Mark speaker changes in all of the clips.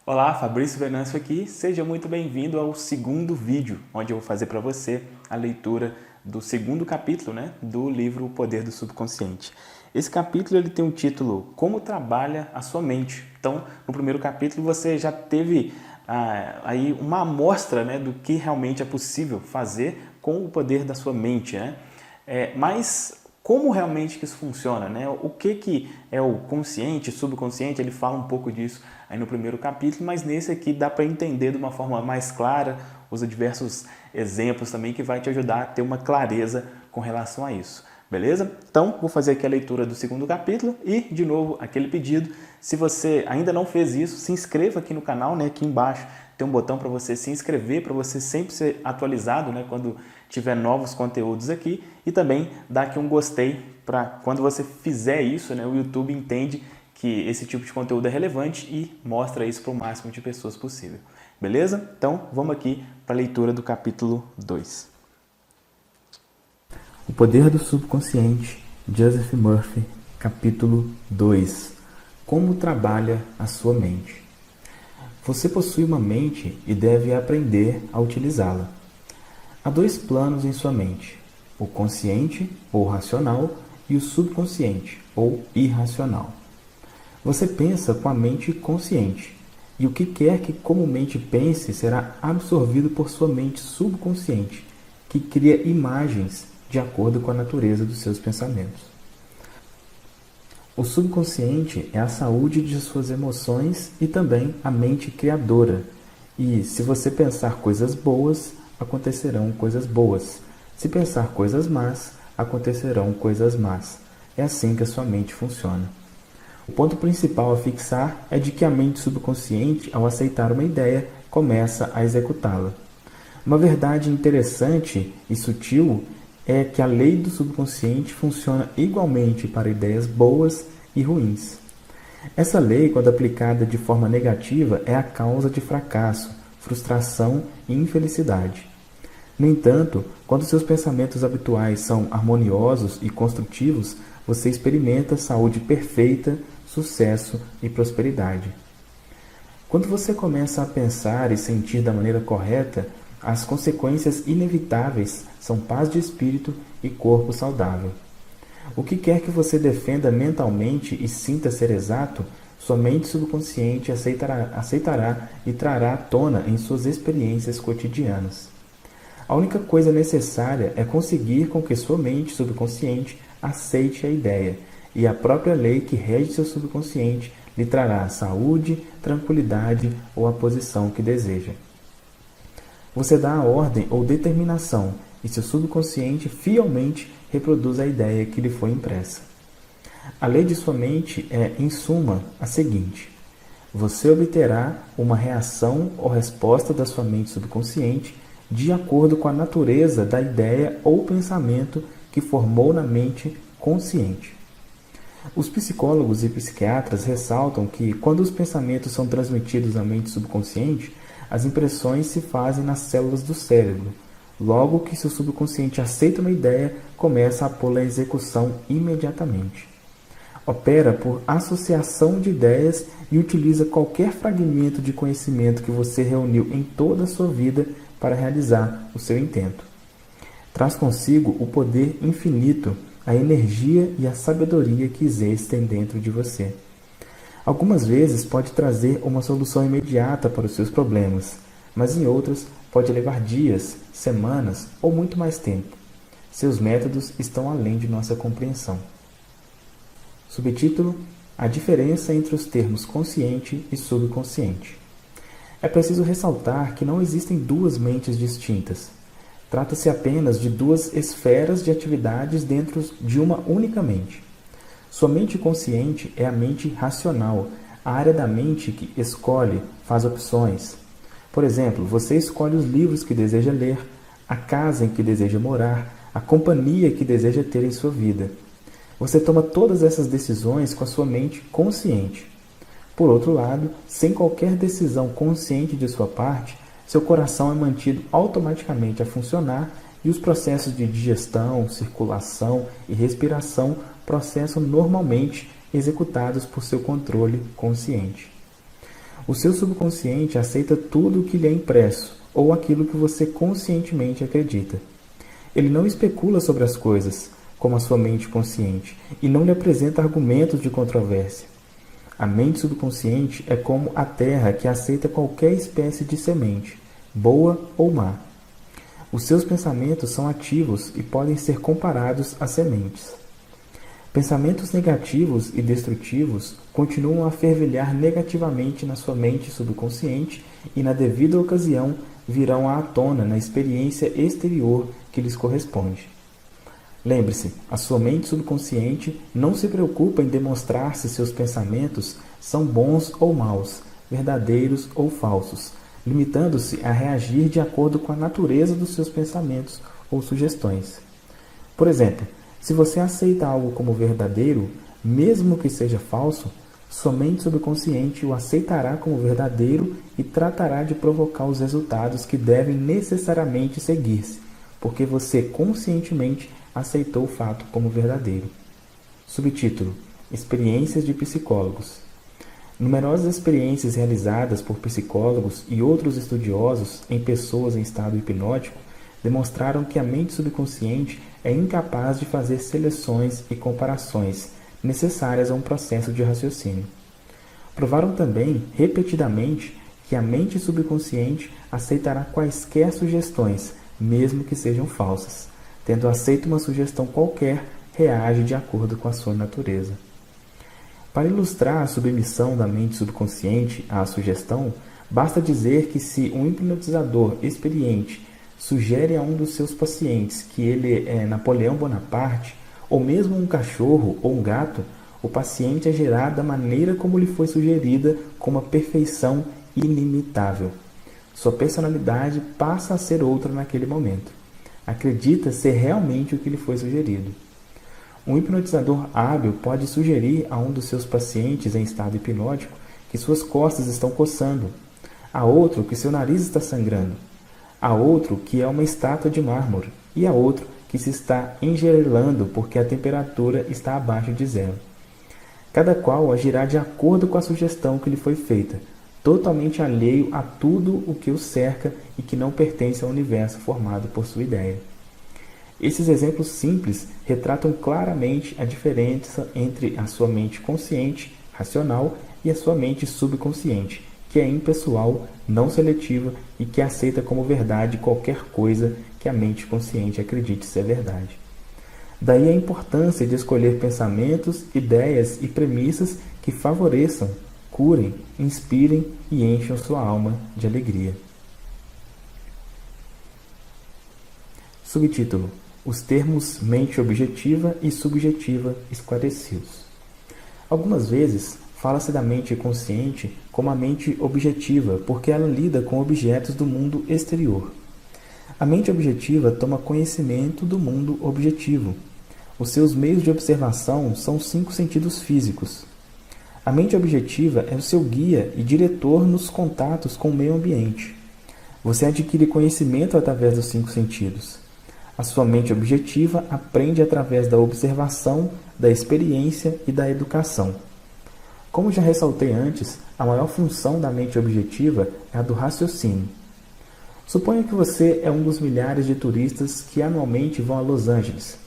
Speaker 1: Olá, Fabrício Venâncio aqui. Seja muito bem-vindo ao segundo vídeo, onde eu vou fazer para você a leitura do segundo capítulo, do livro O Poder do Subconsciente. Esse capítulo ele tem um título Como Trabalha a Sua Mente. Então, no primeiro capítulo você já teve aí uma amostra do que realmente é possível fazer com o poder da sua mente. Mas como realmente que isso funciona? O que é o consciente, subconsciente? Ele fala um pouco disso aí no primeiro capítulo, mas nesse aqui dá para entender de uma forma mais clara, usa diversos exemplos também que vai te ajudar a ter uma clareza com relação a isso. Beleza? Então, vou fazer aqui a leitura do segundo capítulo e, de novo, aquele pedido. Se você ainda não fez isso, se inscreva aqui no canal, aqui embaixo tem um botão para você se inscrever, para você sempre ser atualizado quando tiver novos conteúdos aqui. E também dá aqui um gostei para quando você fizer isso, o YouTube entende que esse tipo de conteúdo é relevante e mostra isso para o máximo de pessoas possível. Beleza? Então, vamos aqui para a leitura do capítulo 2. O Poder do Subconsciente, Joseph Murphy, capítulo 2. Como trabalha a sua mente? Você possui uma mente e deve aprender a utilizá-la. Há dois planos em sua mente, o consciente, ou racional, e o subconsciente, ou irracional. Você pensa com a mente consciente, e o que quer que comumente pense será absorvido por sua mente subconsciente, que cria imagens de acordo com a natureza dos seus pensamentos. O subconsciente é a saúde de suas emoções e também a mente criadora. E se você pensar coisas boas, acontecerão coisas boas. Se pensar coisas más, acontecerão coisas más. É assim que a sua mente funciona. O ponto principal a fixar é de que a mente subconsciente, ao aceitar uma ideia, começa a executá-la. Uma verdade interessante e sutil é que a lei do subconsciente funciona igualmente para ideias boas e ruins. Essa lei, quando aplicada de forma negativa, é a causa de fracasso, frustração e infelicidade. No entanto, quando seus pensamentos habituais são harmoniosos e construtivos, você experimenta saúde perfeita, sucesso e prosperidade. Quando você começa a pensar e sentir da maneira correta, as consequências inevitáveis são paz de espírito e corpo saudável. O que quer que você defenda mentalmente e sinta ser exato, sua mente subconsciente aceitará e trará à tona em suas experiências cotidianas. A única coisa necessária é conseguir com que sua mente subconsciente aceite a ideia, e a própria lei que rege seu subconsciente lhe trará saúde, tranquilidade ou a posição que deseja. Você dá a ordem ou determinação e seu subconsciente fielmente reproduz a ideia que lhe foi impressa. A lei de sua mente é, em suma, a seguinte: você obterá uma reação ou resposta da sua mente subconsciente de acordo com a natureza da ideia ou pensamento que formou na mente consciente. Os psicólogos e psiquiatras ressaltam que, quando os pensamentos são transmitidos à mente subconsciente, as impressões se fazem nas células do cérebro. Logo que seu subconsciente aceita uma ideia, começa a pô-la em execução imediatamente. Opera por associação de ideias e utiliza qualquer fragmento de conhecimento que você reuniu em toda a sua vida para realizar o seu intento. Traz consigo o poder infinito, a energia e a sabedoria que existem dentro de você. Algumas vezes pode trazer uma solução imediata para os seus problemas, mas em outras pode levar dias, semanas ou muito mais tempo. Seus métodos estão além de nossa compreensão. Subtítulo: A diferença entre os termos consciente e subconsciente. É preciso ressaltar que não existem duas mentes distintas. Trata-se apenas de duas esferas de atividades dentro de uma única mente. Sua mente consciente é a mente racional, a área da mente que escolhe, faz opções. Por exemplo, você escolhe os livros que deseja ler, a casa em que deseja morar, a companhia que deseja ter em sua vida. Você toma todas essas decisões com a sua mente consciente. Por outro lado, sem qualquer decisão consciente de sua parte, seu coração é mantido automaticamente a funcionar e os processos de digestão, circulação e respiração processam normalmente executados por seu controle consciente. O seu subconsciente aceita tudo o que lhe é impresso, ou aquilo que você conscientemente acredita. Ele não especula sobre as coisas, como a sua mente consciente, e não lhe apresenta argumentos de controvérsia. A mente subconsciente é como a terra que aceita qualquer espécie de semente, boa ou má. Os seus pensamentos são ativos e podem ser comparados a sementes. Pensamentos negativos e destrutivos continuam a fervilhar negativamente na sua mente subconsciente e, na devida ocasião, virão à tona na experiência exterior que lhes corresponde. Lembre-se, a sua mente subconsciente não se preocupa em demonstrar se seus pensamentos são bons ou maus, verdadeiros ou falsos, limitando-se a reagir de acordo com a natureza dos seus pensamentos ou sugestões. Por exemplo, se você aceita algo como verdadeiro, mesmo que seja falso, sua mente subconsciente o aceitará como verdadeiro e tratará de provocar os resultados que devem necessariamente seguir-se, porque você conscientemente aceitou o fato como verdadeiro. Subtítulo: Experiências de psicólogos. Numerosas experiências realizadas por psicólogos e outros estudiosos em pessoas em estado hipnótico demonstraram que a mente subconsciente é incapaz de fazer seleções e comparações necessárias a um processo de raciocínio. Provaram também, repetidamente, que a mente subconsciente aceitará quaisquer sugestões, mesmo que sejam falsas. Tendo aceito uma sugestão qualquer, reage de acordo com a sua natureza. Para ilustrar a submissão da mente subconsciente à sugestão, basta dizer que se um hipnotizador experiente sugere a um dos seus pacientes que ele é Napoleão Bonaparte, ou mesmo um cachorro ou um gato, o paciente agirá da maneira como lhe foi sugerida com uma perfeição inimitável. Sua personalidade passa a ser outra naquele momento. Acredita ser realmente o que lhe foi sugerido. Um hipnotizador hábil pode sugerir a um dos seus pacientes em estado hipnótico que suas costas estão coçando, a outro que seu nariz está sangrando, a outro que é uma estátua de mármore e a outro que se está engelando porque a temperatura está abaixo de zero. Cada qual agirá de acordo com a sugestão que lhe foi feita, totalmente alheio a tudo o que o cerca e que não pertence ao universo formado por sua ideia. Esses exemplos simples retratam claramente a diferença entre a sua mente consciente, racional, e a sua mente subconsciente, que é impessoal, não seletiva e que aceita como verdade qualquer coisa que a mente consciente acredite ser verdade. Daí a importância de escolher pensamentos, ideias e premissas que favoreçam, curem, inspirem e encham sua alma de alegria. Subtítulo: Os termos mente objetiva e subjetiva esclarecidos. Algumas vezes, fala-se da mente consciente como a mente objetiva, porque ela lida com objetos do mundo exterior. A mente objetiva toma conhecimento do mundo objetivo. Os seus meios de observação são os 5 sentidos físicos. A mente objetiva é o seu guia e diretor nos contatos com o meio ambiente. Você adquire conhecimento através dos 5 sentidos. A sua mente objetiva aprende através da observação, da experiência e da educação. Como já ressaltei antes, a maior função da mente objetiva é a do raciocínio. Suponha que você é um dos milhares de turistas que anualmente vão a Los Angeles.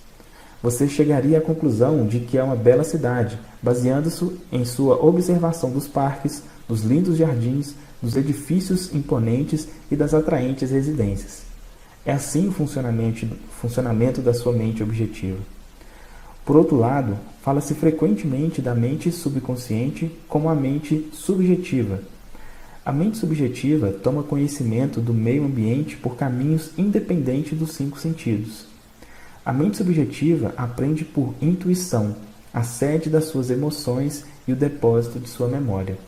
Speaker 1: Você chegaria à conclusão de que é uma bela cidade, baseando-se em sua observação dos parques, dos lindos jardins, dos edifícios imponentes e das atraentes residências. É assim o funcionamento da sua mente objetiva. Por outro lado, fala-se frequentemente da mente subconsciente como a mente subjetiva. A mente subjetiva toma conhecimento do meio ambiente por caminhos independentes dos 5 sentidos. A mente subjetiva aprende por intuição, a sede das suas emoções e o depósito de sua memória.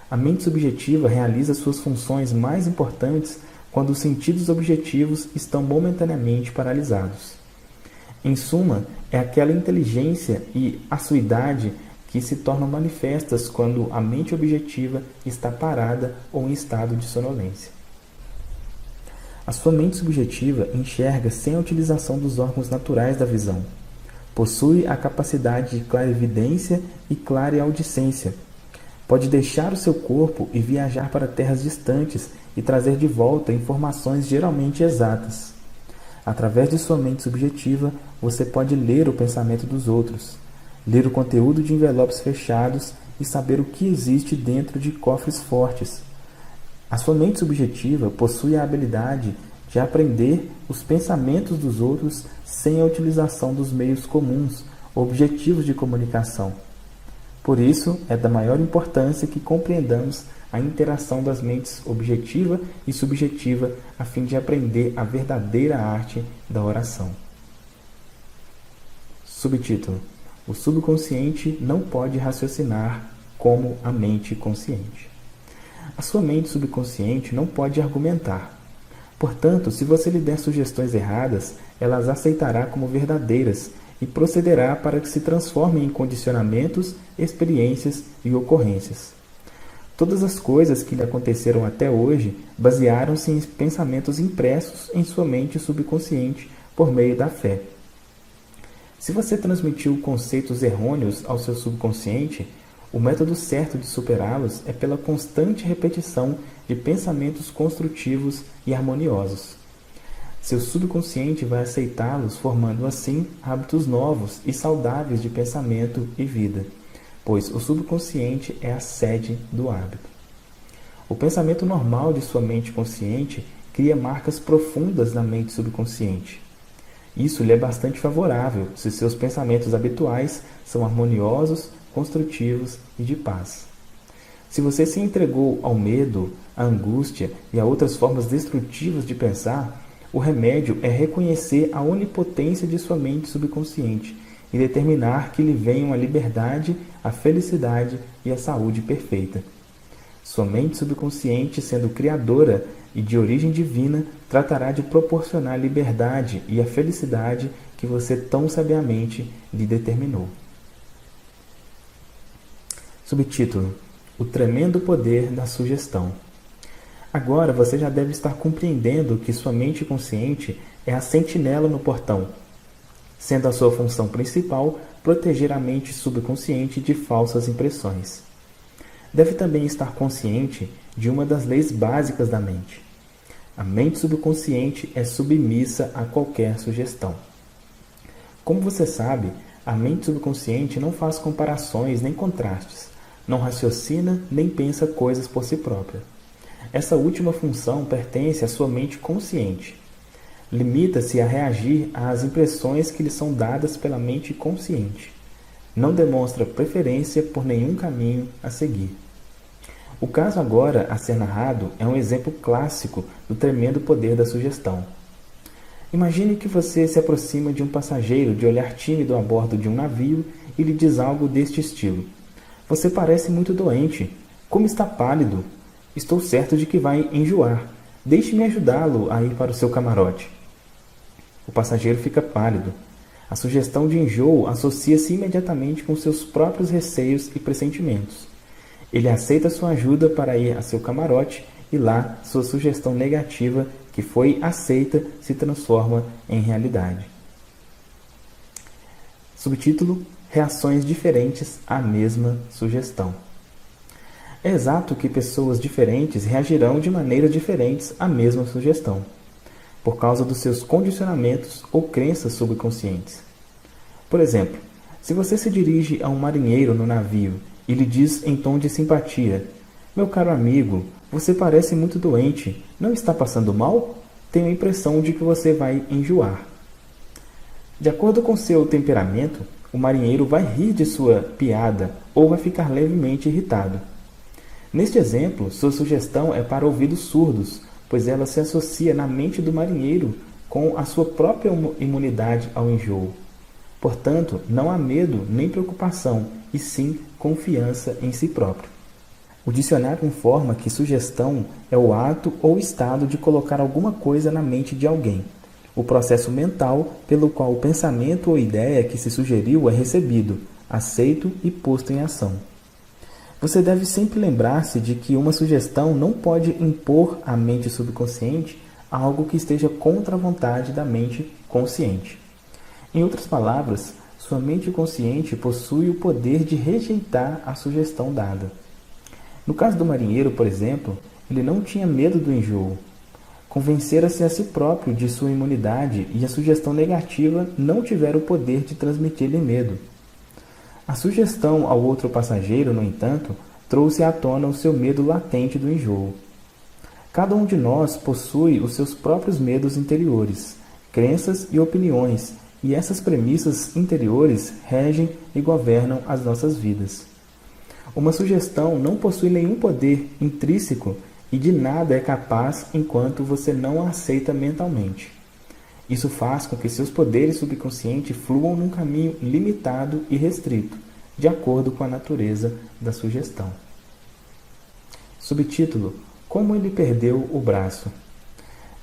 Speaker 1: A mente subjetiva realiza suas funções mais importantes quando os sentidos objetivos estão momentaneamente paralisados. Em suma, é aquela inteligência e acuidade que se tornam manifestas quando a mente objetiva está parada ou em estado de sonolência. A sua mente subjetiva enxerga sem a utilização dos órgãos naturais da visão. Possui a capacidade de clarividência e clareaudicência. Pode deixar o seu corpo e viajar para terras distantes e trazer de volta informações geralmente exatas. Através de sua mente subjetiva, você pode ler o pensamento dos outros, ler o conteúdo de envelopes fechados e saber o que existe dentro de cofres fortes. A sua mente subjetiva possui a habilidade de aprender os pensamentos dos outros sem a utilização dos meios comuns, objetivos de comunicação. Por isso, é da maior importância que compreendamos a interação das mentes objetiva e subjetiva a fim de aprender a verdadeira arte da oração. Subtítulo: O subconsciente não pode raciocinar como a mente consciente. A sua mente subconsciente não pode argumentar. Portanto, se você lhe der sugestões erradas, ela as aceitará como verdadeiras e procederá para que se transformem em condicionamentos, experiências e ocorrências. Todas as coisas que lhe aconteceram até hoje basearam-se em pensamentos impressos em sua mente subconsciente por meio da fé. Se você transmitiu conceitos errôneos ao seu subconsciente, o método certo de superá-los é pela constante repetição de pensamentos construtivos e harmoniosos. Seu subconsciente vai aceitá-los, formando assim hábitos novos e saudáveis de pensamento e vida, pois o subconsciente é a sede do hábito. O pensamento normal de sua mente consciente cria marcas profundas na mente subconsciente. Isso lhe é bastante favorável se seus pensamentos habituais são harmoniosos, construtivos e de paz. Se você se entregou ao medo, à angústia e a outras formas destrutivas de pensar, o remédio é reconhecer a onipotência de sua mente subconsciente e determinar que lhe venham a liberdade, a felicidade e a saúde perfeita. Sua mente subconsciente, sendo criadora e de origem divina, tratará de proporcionar a liberdade e a felicidade que você tão sabiamente lhe determinou. Subtítulo: O tremendo poder da sugestão. Agora você já deve estar compreendendo que sua mente consciente é a sentinela no portão, sendo a sua função principal proteger a mente subconsciente de falsas impressões. Deve também estar consciente de uma das leis básicas da mente. A mente subconsciente é submissa a qualquer sugestão. Como você sabe, a mente subconsciente não faz comparações nem contrastes, não raciocina nem pensa coisas por si própria. Essa última função pertence à sua mente consciente. Limita-se a reagir às impressões que lhe são dadas pela mente consciente. Não demonstra preferência por nenhum caminho a seguir. O caso agora a ser narrado é um exemplo clássico do tremendo poder da sugestão. Imagine que você se aproxima de um passageiro de olhar tímido a bordo de um navio e lhe diz algo deste estilo: Você parece muito doente. Como está pálido? Estou certo de que vai enjoar. Deixe-me ajudá-lo a ir para o seu camarote. O passageiro fica pálido. A sugestão de enjoo associa-se imediatamente com seus próprios receios e pressentimentos. Ele aceita sua ajuda para ir a seu camarote e lá sua sugestão negativa, que foi aceita, se transforma em realidade. Subtítulo: Reações diferentes à mesma sugestão. É exato que pessoas diferentes reagirão de maneiras diferentes à mesma sugestão, por causa dos seus condicionamentos ou crenças subconscientes. Por exemplo, se você se dirige a um marinheiro no navio e lhe diz em tom de simpatia: Meu caro amigo, você parece muito doente, não está passando mal? Tenho a impressão de que você vai enjoar. De acordo com seu temperamento, o marinheiro vai rir de sua piada ou vai ficar levemente irritado. Neste exemplo, sua sugestão é para ouvidos surdos, pois ela se associa na mente do marinheiro com a sua própria imunidade ao enjoo. Portanto, não há medo nem preocupação, e sim confiança em si próprio. O dicionário informa que sugestão é o ato ou estado de colocar alguma coisa na mente de alguém, o processo mental pelo qual o pensamento ou ideia que se sugeriu é recebido, aceito e posto em ação. Você deve sempre lembrar-se de que uma sugestão não pode impor à mente subconsciente algo que esteja contra a vontade da mente consciente. Em outras palavras, sua mente consciente possui o poder de rejeitar a sugestão dada. No caso do marinheiro, por exemplo, ele não tinha medo do enjoo. Convencera-se a si próprio de sua imunidade e a sugestão negativa não tivera o poder de transmitir-lhe medo. A sugestão ao outro passageiro, no entanto, trouxe à tona o seu medo latente do enjoo. Cada um de nós possui os seus próprios medos interiores, crenças e opiniões, e essas premissas interiores regem e governam as nossas vidas. Uma sugestão não possui nenhum poder intrínseco e de nada é capaz enquanto você não a aceita mentalmente. Isso faz com que seus poderes subconscientes fluam num caminho limitado e restrito, de acordo com a natureza da sugestão. Subtítulo: Como ele perdeu o braço.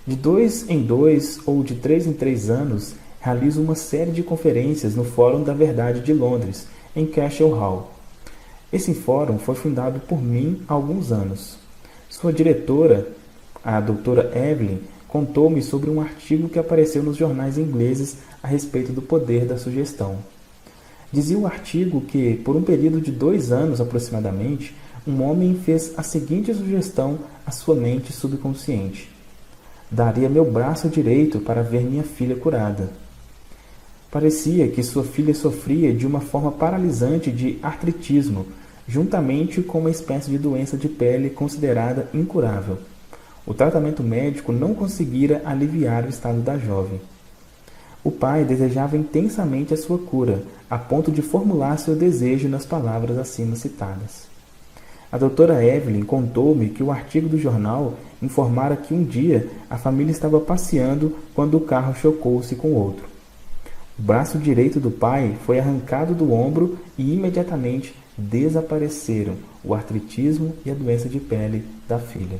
Speaker 1: De 2 em 2 ou de 3 em 3 anos, realizo uma série de conferências no Fórum da Verdade de Londres, em Cashel Hall. Esse fórum foi fundado por mim há alguns anos. Sua diretora, a doutora Evelyn, contou-me sobre um artigo que apareceu nos jornais ingleses a respeito do poder da sugestão. Dizia o artigo que, por um período de 2 anos aproximadamente, um homem fez a seguinte sugestão à sua mente subconsciente: daria meu braço direito para ver minha filha curada. Parecia que sua filha sofria de uma forma paralisante de artritismo, juntamente com uma espécie de doença de pele considerada incurável. O tratamento médico não conseguira aliviar o estado da jovem. O pai desejava intensamente a sua cura, a ponto de formular seu desejo nas palavras acima citadas. A doutora Evelyn contou-me que o artigo do jornal informara que um dia a família estava passeando quando o carro chocou-se com outro. O braço direito do pai foi arrancado do ombro e imediatamente desapareceram o artritismo e a doença de pele da filha.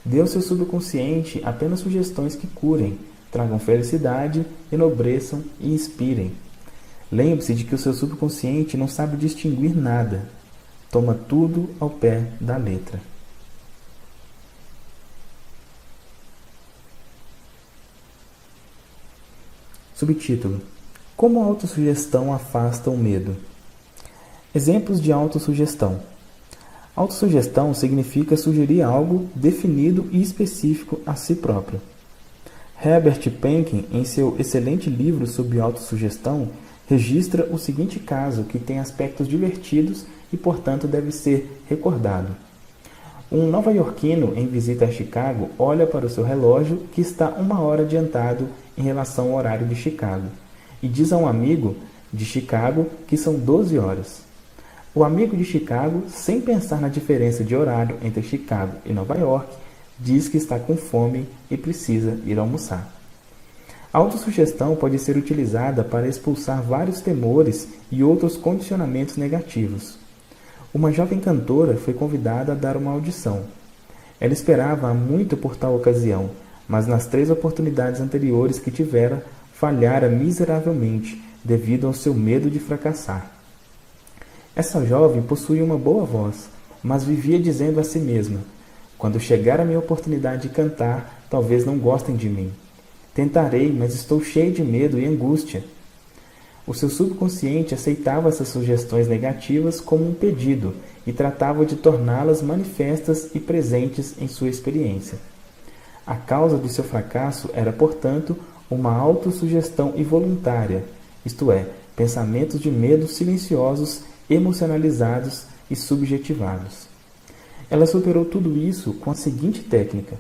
Speaker 1: Dê ao seu subconsciente apenas sugestões que curem, tragam felicidade, enobreçam e inspirem. Lembre-se de que o seu subconsciente não sabe distinguir nada. Toma tudo ao pé da letra. Subtítulo: Como a autossugestão afasta o medo. Exemplos de autossugestão. Autossugestão significa sugerir algo definido e específico a si próprio. Herbert Penkin, em seu excelente livro sobre autossugestão, registra o seguinte caso que tem aspectos divertidos e, portanto, deve ser recordado. Um nova-iorquino em visita a Chicago olha para o seu relógio, que está 1 hora adiantado em relação ao horário de Chicago, e diz a um amigo de Chicago que são 12 horas. O amigo de Chicago, sem pensar na diferença de horário entre Chicago e Nova York, diz que está com fome e precisa ir almoçar. A autossugestão pode ser utilizada para expulsar vários temores e outros condicionamentos negativos. Uma jovem cantora foi convidada a dar uma audição. Ela esperava há muito por tal ocasião, mas nas 3 oportunidades anteriores que tivera, falhara miseravelmente devido ao seu medo de fracassar. Essa jovem possuía uma boa voz, mas vivia dizendo a si mesma: quando chegar a minha oportunidade de cantar, talvez não gostem de mim. Tentarei, mas estou cheio de medo e angústia. O seu subconsciente aceitava essas sugestões negativas como um pedido e tratava de torná-las manifestas e presentes em sua experiência. A causa do seu fracasso era, portanto, uma autossugestão involuntária, isto é, pensamentos de medo silenciosos, emocionalizados e subjetivados. Ela superou tudo isso com a seguinte técnica: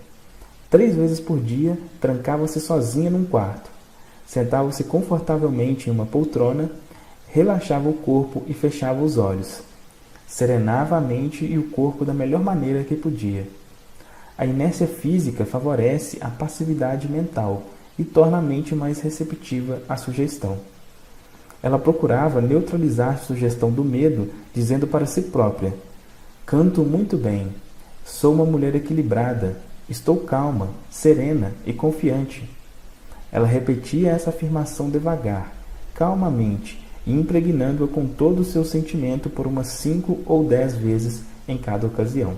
Speaker 1: 3 vezes por dia, trancava-se sozinha num quarto, sentava-se confortavelmente em uma poltrona, relaxava o corpo e fechava os olhos. Serenava a mente e o corpo da melhor maneira que podia. A inércia física favorece a passividade mental e torna a mente mais receptiva à sugestão. Ela procurava neutralizar a sugestão do medo, dizendo para si própria: canto muito bem, sou uma mulher equilibrada, estou calma, serena e confiante. Ela repetia essa afirmação devagar, calmamente, e impregnando-a com todo o seu sentimento por umas 5 ou 10 vezes em cada ocasião.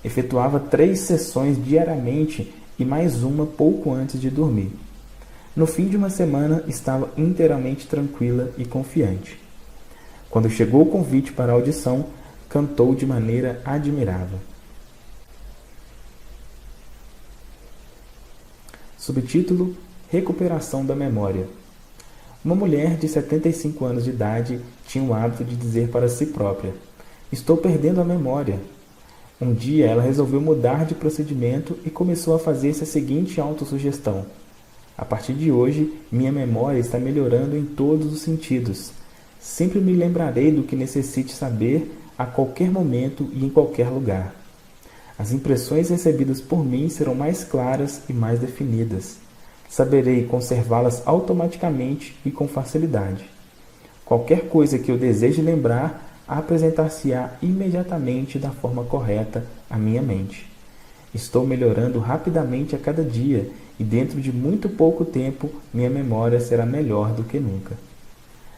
Speaker 1: Efetuava 3 sessões diariamente e mais uma pouco antes de dormir. No fim de uma semana, estava inteiramente tranquila e confiante. Quando chegou o convite para a audição, cantou de maneira admirável. Subtítulo: Recuperação da memória. Uma mulher de 75 anos de idade tinha o hábito de dizer para si própria: "Estou perdendo a memória." Um dia ela resolveu mudar de procedimento e começou a fazer-se a seguinte autossugestão: "A partir de hoje, minha memória está melhorando em todos os sentidos. Sempre me lembrarei do que necessite saber a qualquer momento e em qualquer lugar. As impressões recebidas por mim serão mais claras e mais definidas. Saberei conservá-las automaticamente e com facilidade. Qualquer coisa que eu deseje lembrar apresentar-se-á imediatamente da forma correta à minha mente. Estou melhorando rapidamente a cada dia e dentro de muito pouco tempo minha memória será melhor do que nunca."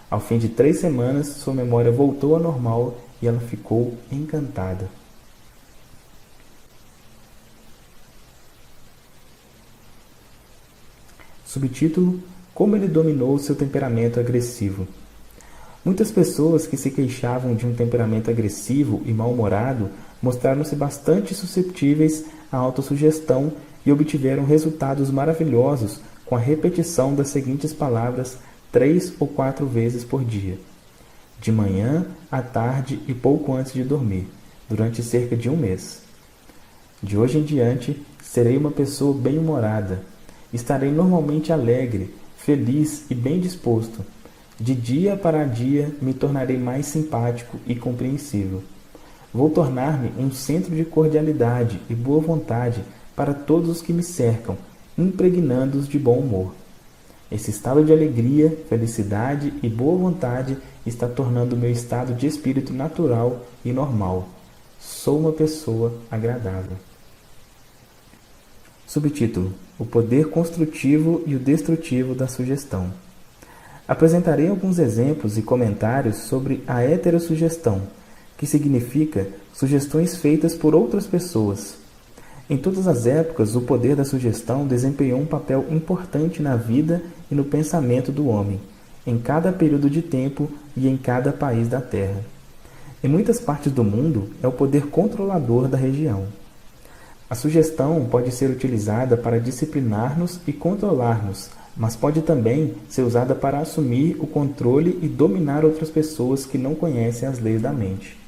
Speaker 1: Ao fim de 3 semanas, sua memória voltou ao normal e ela ficou encantada. Subtítulo: Como ele dominou seu temperamento agressivo. Muitas pessoas que se queixavam de um temperamento agressivo e mal-humorado mostraram-se bastante suscetíveis à autossugestão e obtiveram resultados maravilhosos com a repetição das seguintes palavras 3 ou 4 vezes por dia, de manhã, à tarde e pouco antes de dormir, durante cerca de 1 mês. De hoje em diante, serei uma pessoa bem-humorada. Estarei normalmente alegre, feliz e bem disposto. De dia para dia me tornarei mais simpático e compreensível. Vou tornar-me um centro de cordialidade e boa vontade para todos os que me cercam, impregnando-os de bom humor. Esse estado de alegria, felicidade e boa vontade está tornando o meu estado de espírito natural e normal. Sou uma pessoa agradável. Subtítulo: O poder construtivo e o destrutivo da sugestão. Apresentarei alguns exemplos e comentários sobre a heterossugestão, que significa sugestões feitas por outras pessoas. Em todas as épocas, o poder da sugestão desempenhou um papel importante na vida e no pensamento do homem, em cada período de tempo e em cada país da Terra. Em muitas partes do mundo, é o poder controlador da região. A sugestão pode ser utilizada para disciplinar-nos e controlar-nos, mas pode também ser usada para assumir o controle e dominar outras pessoas que não conhecem as leis da mente.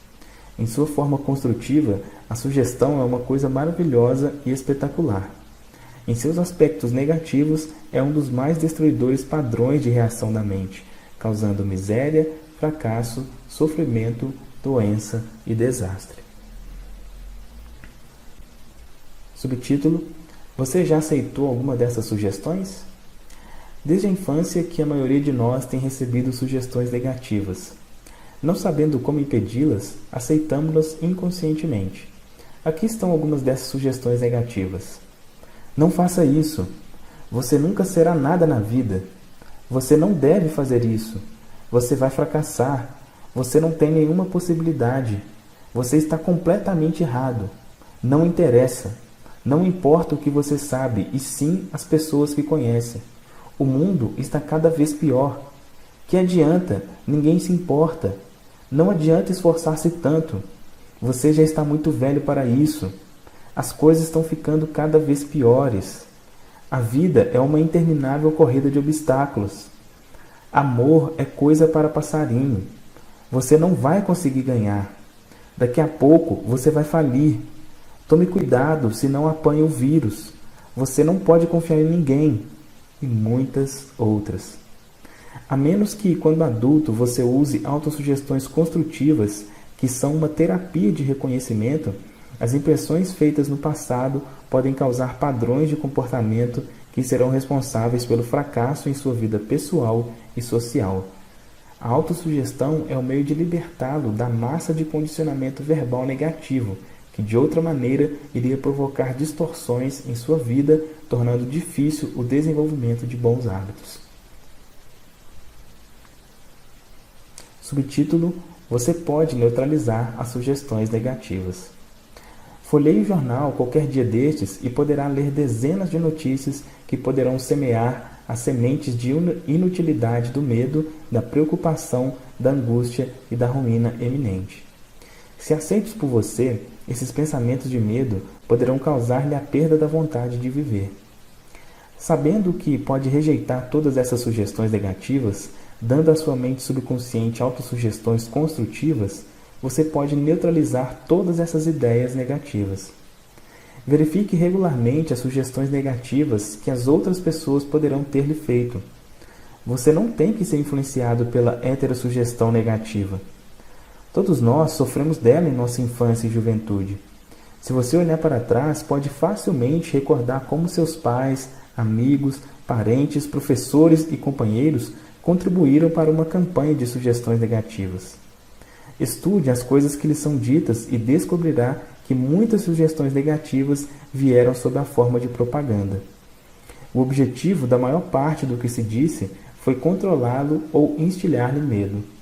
Speaker 1: Em sua forma construtiva, a sugestão é uma coisa maravilhosa e espetacular. Em seus aspectos negativos, é um dos mais destruidores padrões de reação da mente, causando miséria, fracasso, sofrimento, doença e desastre. Subtítulo: Você já aceitou alguma dessas sugestões? Desde a infância que a maioria de nós tem recebido sugestões negativas. Não sabendo como impedi-las, aceitamos-las inconscientemente. Aqui estão algumas dessas sugestões negativas. Não faça isso. Você nunca será nada na vida. Você não deve fazer isso. Você vai fracassar. Você não tem nenhuma possibilidade. Você está completamente errado. Não interessa. Não importa o que você sabe, e sim as pessoas que conhecem. O mundo está cada vez pior. Que adianta? Ninguém se importa. Não adianta esforçar-se tanto. Você já está muito velho para isso. As coisas estão ficando cada vez piores. A vida é uma interminável corrida de obstáculos. Amor é coisa para passarinho. Você não vai conseguir ganhar. Daqui a pouco você vai falir. Tome cuidado, senão apanha o vírus. Você não pode confiar em ninguém. E muitas outras. A menos que, quando adulto, você use autossugestões construtivas, que são uma terapia de reconhecimento, as impressões feitas no passado podem causar padrões de comportamento que serão responsáveis pelo fracasso em sua vida pessoal e social. A autossugestão é o meio de libertá-lo da massa de condicionamento verbal negativo, que de outra maneira iria provocar distorções em sua vida, tornando difícil o desenvolvimento de bons hábitos. Subtítulo: Você pode neutralizar as sugestões negativas. Folheie o jornal qualquer dia destes e poderá ler dezenas de notícias que poderão semear as sementes de inutilidade do medo, da preocupação, da angústia e da ruína eminente. Se aceitos por você, esses pensamentos de medo poderão causar-lhe a perda da vontade de viver. Sabendo que pode rejeitar todas essas sugestões negativas, dando à sua mente subconsciente autossugestões construtivas, você pode neutralizar todas essas ideias negativas. Verifique regularmente as sugestões negativas que as outras pessoas poderão ter lhe feito. Você não tem que ser influenciado pela heterossugestão negativa. Todos nós sofremos dela em nossa infância e juventude. Se você olhar para trás, pode facilmente recordar como seus pais, amigos, parentes, professores e companheiros contribuíram para uma campanha de sugestões negativas. Estude as coisas que lhe são ditas e descobrirá que muitas sugestões negativas vieram sob a forma de propaganda. O objetivo da maior parte do que se disse foi controlá-lo ou instilhar-lhe medo.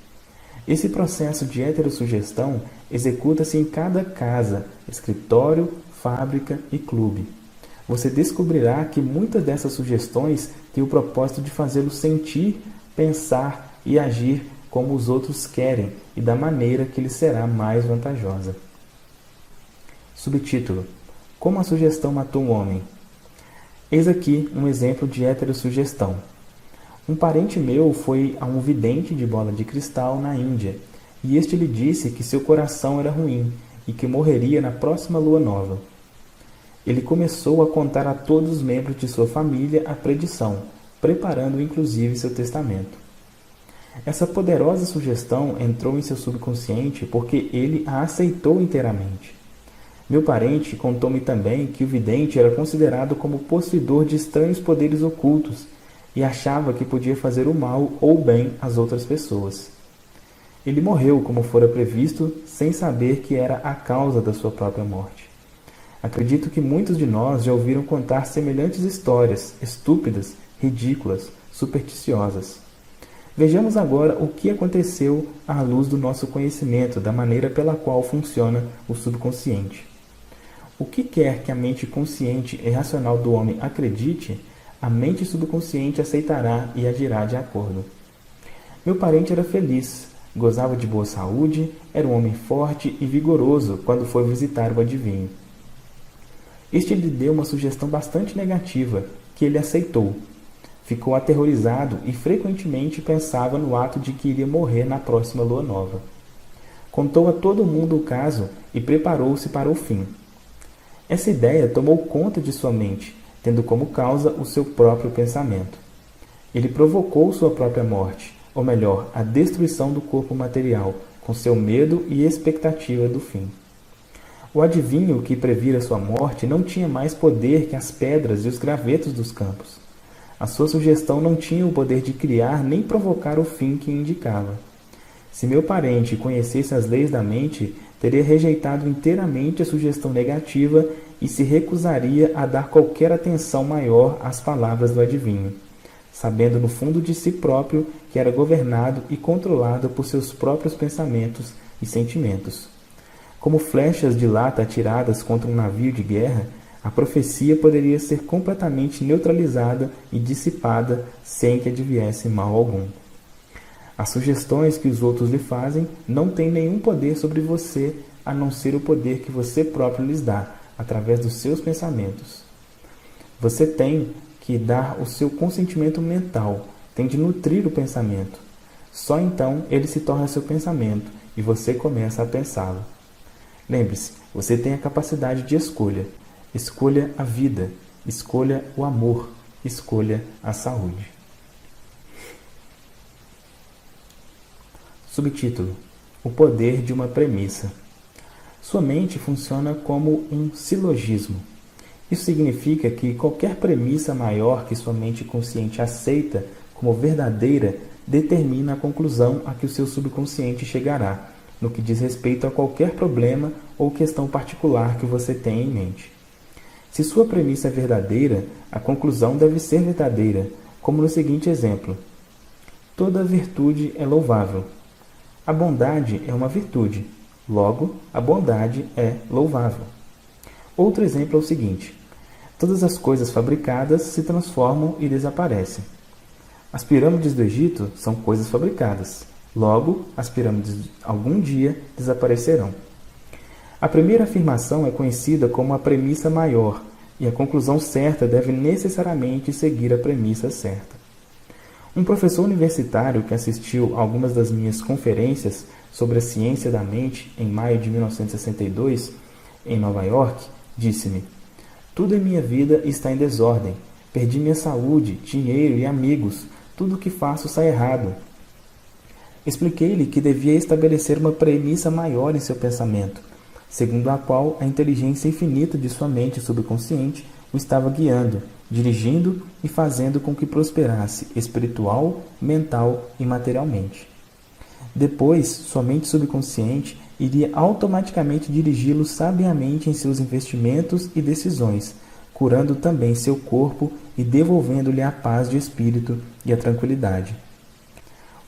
Speaker 1: Esse processo de heterossugestão executa-se em cada casa, escritório, fábrica e clube. Você descobrirá que muitas dessas sugestões têm o propósito de fazê-lo sentir, pensar e agir como os outros querem e da maneira que lhe será mais vantajosa. Subtítulo: Como a sugestão matou um homem. Eis aqui um exemplo de heterossugestão. Um parente meu foi a um vidente de bola de cristal na Índia, e este lhe disse que seu coração era ruim e que morreria na próxima lua nova. Ele começou a contar a todos os membros de sua família a predição, preparando inclusive seu testamento. Essa poderosa sugestão entrou em seu subconsciente porque ele a aceitou inteiramente. Meu parente contou-me também que o vidente era considerado como possuidor de estranhos poderes ocultos e achava que podia fazer o mal ou o bem às outras pessoas. Ele morreu como fora previsto, sem saber que era a causa da sua própria morte. Acredito que muitos de nós já ouviram contar semelhantes histórias, estúpidas, ridículas, supersticiosas. Vejamos agora o que aconteceu à luz do nosso conhecimento da maneira pela qual funciona o subconsciente. O que quer que a mente consciente e racional do homem acredite, a mente subconsciente aceitará e agirá de acordo. Meu parente era feliz, gozava de boa saúde, era um homem forte e vigoroso quando foi visitar o adivinho. Este lhe deu uma sugestão bastante negativa, que ele aceitou. Ficou aterrorizado e frequentemente pensava no ato de que iria morrer na próxima lua nova. Contou a todo mundo o caso e preparou-se para o fim. Essa ideia tomou conta de sua mente, tendo como causa o seu próprio pensamento. Ele provocou sua própria morte, ou melhor, a destruição do corpo material, com seu medo e expectativa do fim. O adivinho que previra sua morte não tinha mais poder que as pedras e os gravetos dos campos. A sua sugestão não tinha o poder de criar nem provocar o fim que indicava. Se meu parente conhecesse as leis da mente, teria rejeitado inteiramente a sugestão negativa e se recusaria a dar qualquer atenção maior às palavras do adivinho, sabendo no fundo de si próprio que era governado e controlado por seus próprios pensamentos e sentimentos. Como flechas de lata atiradas contra um navio de guerra, a profecia poderia ser completamente neutralizada e dissipada sem que adviesse mal algum. As sugestões que os outros lhe fazem não têm nenhum poder sobre você, a não ser o poder que você próprio lhes dá, através dos seus pensamentos. Você tem que dar o seu consentimento mental, tem de nutrir o pensamento. Só então ele se torna seu pensamento e você começa a pensá-lo. Lembre-se, você tem a capacidade de escolha. Escolha a vida, escolha o amor, escolha a saúde. Subtítulo: O poder de uma premissa. Sua mente funciona como um silogismo. Isso significa que qualquer premissa maior que sua mente consciente aceita como verdadeira determina a conclusão a que o seu subconsciente chegará, no que diz respeito a qualquer problema ou questão particular que você tenha em mente. Se sua premissa é verdadeira, a conclusão deve ser verdadeira, como no seguinte exemplo: toda virtude é louvável. A bondade é uma virtude, logo, a bondade é louvável. Outro exemplo é o seguinte: todas as coisas fabricadas se transformam e desaparecem. As pirâmides do Egito são coisas fabricadas, logo, as pirâmides algum dia desaparecerão. A primeira afirmação é conhecida como a premissa maior, e a conclusão certa deve necessariamente seguir a premissa certa. Um professor universitário que assistiu a algumas das minhas conferências sobre a ciência da mente em maio de 1962, em Nova York, disse-me: "Tudo em minha vida está em desordem. Perdi minha saúde, dinheiro e amigos. Tudo o que faço sai errado." Expliquei-lhe que devia estabelecer uma premissa maior em seu pensamento, segundo a qual a inteligência infinita de sua mente subconsciente o estava guiando, dirigindo e fazendo com que prosperasse espiritual, mental e materialmente. Depois, sua mente subconsciente iria automaticamente dirigi-lo sabiamente em seus investimentos e decisões, curando também seu corpo e devolvendo-lhe a paz de espírito e a tranquilidade.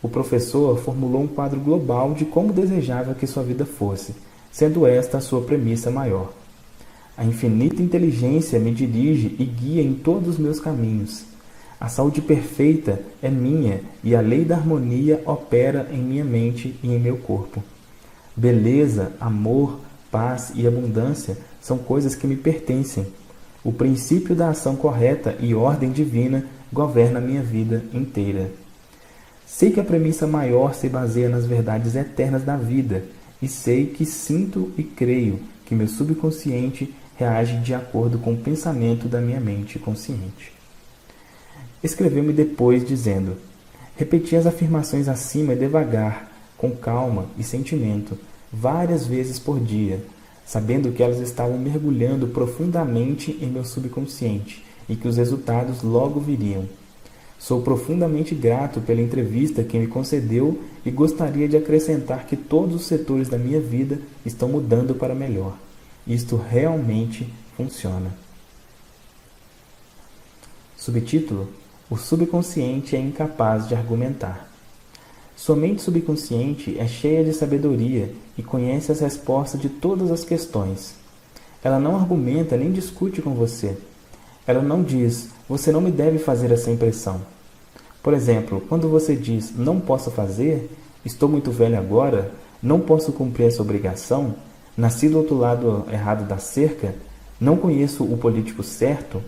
Speaker 1: O professor formulou um quadro global de como desejava que sua vida fosse, sendo esta a sua premissa maior. A infinita inteligência me dirige e guia em todos os meus caminhos. A saúde perfeita é minha e a lei da harmonia opera em minha mente e em meu corpo. Beleza, amor, paz e abundância são coisas que me pertencem. O princípio da ação correta e ordem divina governa a minha vida inteira. Sei que a premissa maior se baseia nas verdades eternas da vida, e sei que sinto e creio que meu subconsciente reage de acordo com o pensamento da minha mente consciente. Escreveu-me depois dizendo: "Repeti as afirmações acima devagar, com calma e sentimento, várias vezes por dia, sabendo que elas estavam mergulhando profundamente em meu subconsciente e que os resultados logo viriam. Sou profundamente grato pela entrevista que me concedeu e gostaria de acrescentar que todos os setores da minha vida estão mudando para melhor. Isto realmente funciona." Subtítulo: O subconsciente é incapaz de argumentar. Sua mente subconsciente é cheia de sabedoria e conhece as respostas de todas as questões. Ela não argumenta nem discute com você. Ela não diz: "Você não me deve fazer essa impressão." Por exemplo, quando você diz: "Não posso fazer", "Estou muito velho agora", "Não posso cumprir essa obrigação", "Nasci do outro lado errado da cerca", "Não conheço o político certo",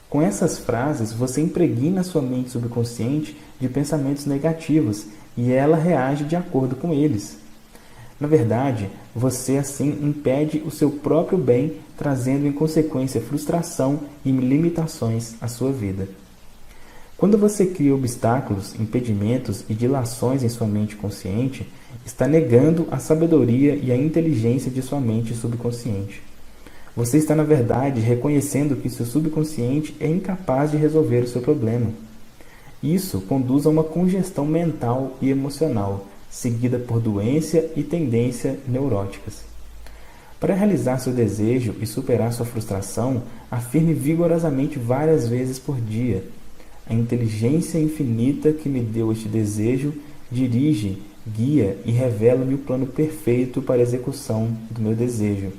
Speaker 1: com essas frases você impregna sua mente subconsciente de pensamentos negativos e ela reage de acordo com eles. Na verdade, você assim impede o seu próprio bem, trazendo em consequência frustração e limitações à sua vida. Quando você cria obstáculos, impedimentos e dilações em sua mente consciente, está negando a sabedoria e a inteligência de sua mente subconsciente. Você está, na verdade, reconhecendo que seu subconsciente é incapaz de resolver o seu problema. Isso conduz a uma congestão mental e emocional, seguida por doença e tendência neuróticas. Para realizar seu desejo e superar sua frustração, afirme vigorosamente várias vezes por dia: "A inteligência infinita que me deu este desejo dirige, guia e revela-me o plano perfeito para a execução do meu desejo.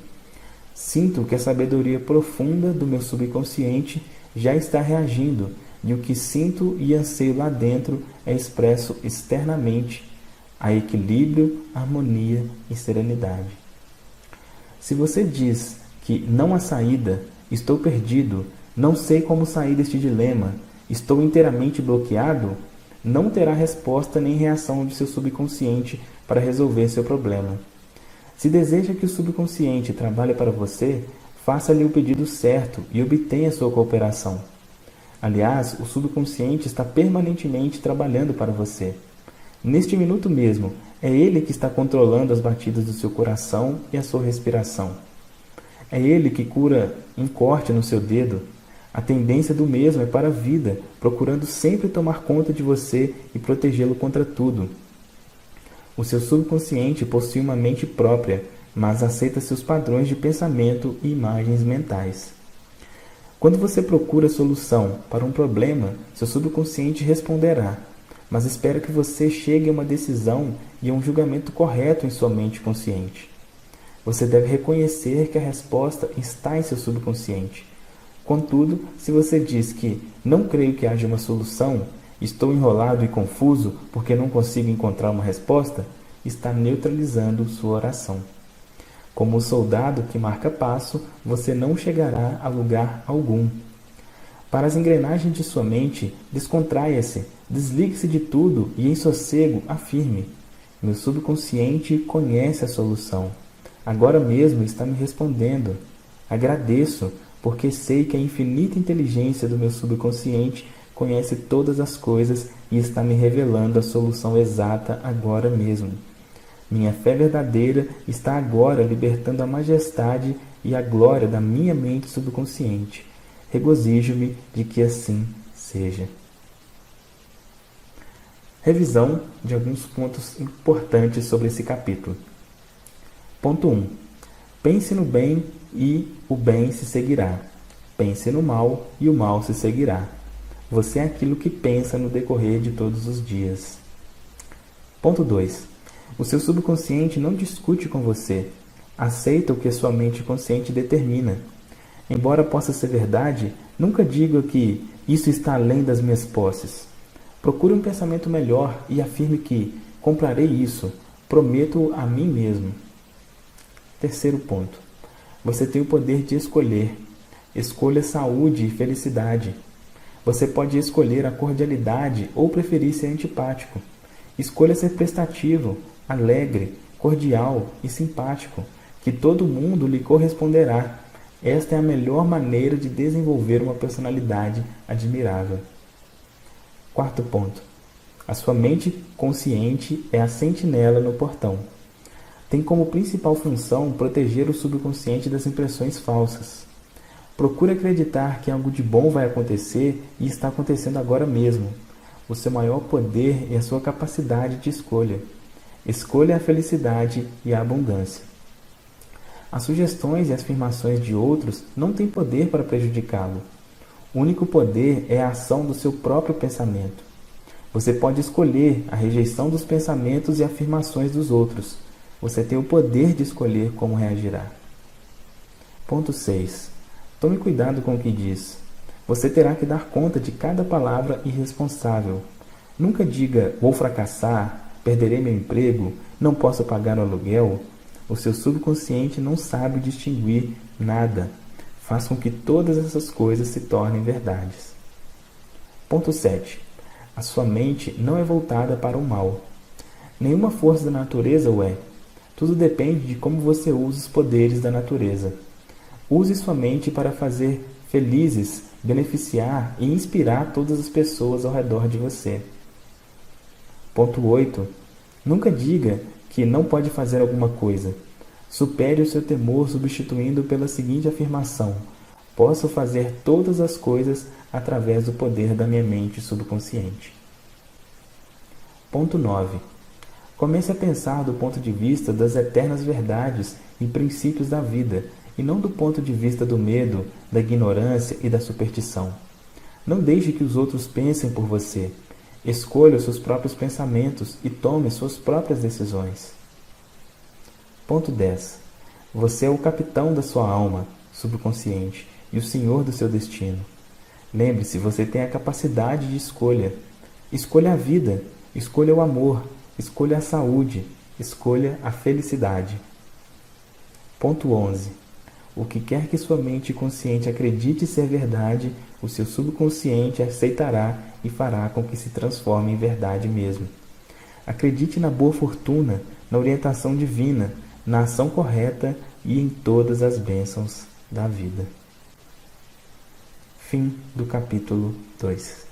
Speaker 1: Sinto que a sabedoria profunda do meu subconsciente já está reagindo, e o que sinto e anseio lá dentro é expresso externamente. Há equilíbrio, harmonia e serenidade." Se você diz que não há saída, "Estou perdido, não sei como sair deste dilema, estou inteiramente bloqueado", não terá resposta nem reação de seu subconsciente para resolver seu problema. Se deseja que o subconsciente trabalhe para você, faça-lhe o pedido certo e obtenha sua cooperação. Aliás, o subconsciente está permanentemente trabalhando para você. Neste minuto mesmo, é ele que está controlando as batidas do seu coração e a sua respiração. É ele que cura um corte no seu dedo. A tendência do mesmo é para a vida, procurando sempre tomar conta de você e protegê-lo contra tudo. O seu subconsciente possui uma mente própria, mas aceita seus padrões de pensamento e imagens mentais. Quando você procura solução para um problema, seu subconsciente responderá, mas espera que você chegue a uma decisão e a um julgamento correto em sua mente consciente. Você deve reconhecer que a resposta está em seu subconsciente. Contudo, se você diz que "não creio que haja uma solução", "estou enrolado e confuso porque não consigo encontrar uma resposta", está neutralizando sua oração. Como o soldado que marca passo, você não chegará a lugar algum. Para as engrenagens de sua mente, descontraia-se, desligue-se de tudo e em sossego afirme: meu subconsciente conhece a solução. Agora mesmo está me respondendo. Agradeço, porque sei que a infinita inteligência do meu subconsciente conhece todas as coisas e está me revelando a solução exata agora mesmo. Minha fé verdadeira está agora libertando a majestade e a glória da minha mente subconsciente. Regozijo-me de que assim seja. Revisão de alguns pontos importantes sobre esse capítulo. Ponto 1. Pense no bem e o bem se seguirá. Pense no mal e o mal se seguirá. Você é aquilo que pensa no decorrer de todos os dias. Ponto 2. O seu subconsciente não discute com você. Aceita o que a sua mente consciente determina. Embora possa ser verdade, nunca diga que isso está além das minhas posses. Procure um pensamento melhor e afirme que comprarei isso, prometo a mim mesmo. Terceiro ponto. Você tem o poder de escolher. Escolha saúde e felicidade. Você pode escolher a cordialidade ou preferir ser antipático. Escolha ser prestativo, alegre, cordial e simpático, que todo mundo lhe corresponderá. Esta é a melhor maneira de desenvolver uma personalidade admirável. Quarto ponto. A sua mente consciente é a sentinela no portão. Tem como principal função proteger o subconsciente das impressões falsas. Procure acreditar que algo de bom vai acontecer e está acontecendo agora mesmo. O seu maior poder é a sua capacidade de escolha. Escolha a felicidade e a abundância. As sugestões e as afirmações de outros não têm poder para prejudicá-lo. O único poder é a ação do seu próprio pensamento. Você pode escolher a rejeição dos pensamentos e afirmações dos outros. Você tem o poder de escolher como reagirá. Ponto 6. Tome cuidado com o que diz. Você terá que dar conta de cada palavra irresponsável. Nunca diga, vou fracassar, perderei meu emprego, não posso pagar o aluguel. O seu subconsciente não sabe distinguir nada. Faz com que todas essas coisas se tornem verdades. Ponto 7. A sua mente não é voltada para o mal. Nenhuma força da natureza o é. Tudo depende de como você usa os poderes da natureza. Use sua mente para fazer felizes, beneficiar e inspirar todas as pessoas ao redor de você. Ponto 8. Nunca diga que não pode fazer alguma coisa. Supere o seu temor substituindo pela seguinte afirmação: posso fazer todas as coisas através do poder da minha mente subconsciente. Ponto 9. Comece a pensar do ponto de vista das eternas verdades e princípios da vida, e não do ponto de vista do medo, da ignorância e da superstição. Não deixe que os outros pensem por você. Escolha os seus próprios pensamentos e tome suas próprias decisões. Ponto 10. Você é o capitão da sua alma subconsciente e o senhor do seu destino. Lembre-se, você tem a capacidade de escolha. Escolha a vida, escolha o amor, escolha a saúde, escolha a felicidade. Ponto 11. O que quer que sua mente consciente acredite ser verdade, o seu subconsciente aceitará e fará com que se transforme em verdade mesmo. Acredite na boa fortuna, na orientação divina, na ação correta e em todas as bênçãos da vida. Fim do capítulo 2.